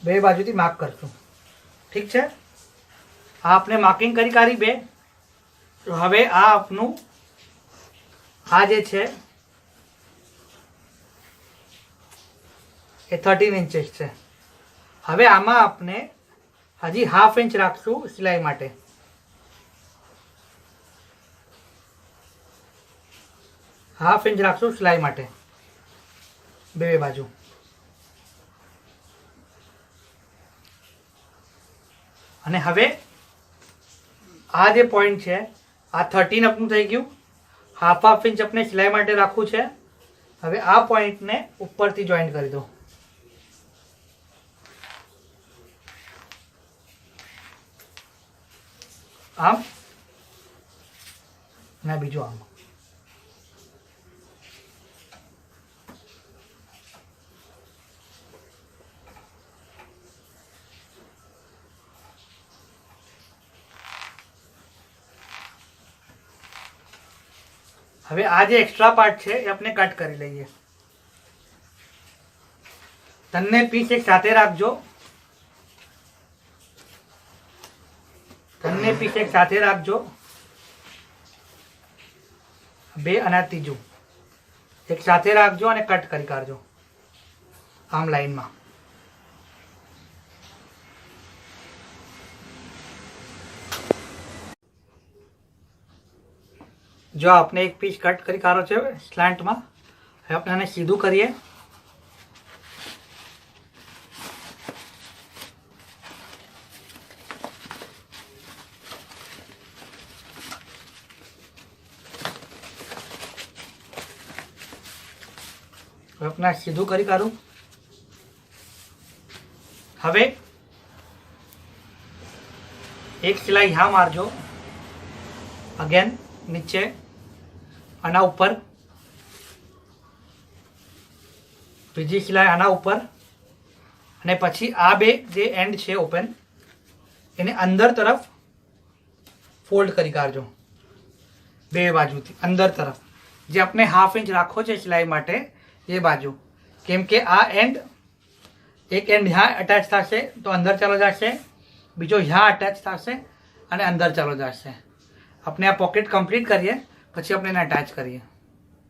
બે બાજુથી માર્ક કરશું। ઠીક છે, આ આપણે માર્કિંગ કરી કાઢી બે। તો હવે આ આપનું આ જે છે એ 13 ઇંચીસ છે। હવે આમાં આપણે હજી ½ ઇંચ રાખશું સિલાઈ માટે। ½ ઇંચ રાખશું સિલાઈ માટે બે બાજુ। અને હવે આ જે પોઈન્ટ છે આ 13 આપનું થઈ ગયું। ½ ઇંચ આપણે સિલાઈ માટે રાખવું છે। હવે આ પોઈન્ટને ઉપરથી જોઈન્ટ કરી દો। આમ અને બીજું આમ। હવે આ જે એક્સ્ટ્રા પાર્ટ છે એ આપણે કટ કરી લઈએ। બંને પીસ એક સાથે રાખજો। બંને પીસ એક સાથે રાખજો। બે અને ત્રીજું એક સાથે રાખજો અને કટ કરી કાઢજો આમ લાઈનમાં। જો આપણે એક પીસ કટ કરી કાઢો છે સ્લાન્ટમાં। હવે આપણે આને સીધું કરીએ। હવે આપણે સીધું કરી કાઢું। હવે એક સિલાઈ यहाँ મારજો અગેન નીચે આના ઉપર, બીજી સિલાઈ આના ઉપર અને પછી આ બે જે એન્ડ છે ઓપન એને અંદર તરફ ફોલ્ડ કરી કાઢજો બે બાજુથી અંદર તરફ। જે આપણે ½ ઇંચ રાખવો છે સિલાઈ માટે એ બાજુ, કેમ કે આ એન્ડ એક એન્ડ यहाँ અટેચ થશે તો અંદર ચાલો જશે, બીજો यहाँ અટેચ થશે અને અંદર ચાલો જશે। આપણે આ પોકેટ કમ્પ્લીટ કરીએ પછી આપણે એને અટેચ કરીએ।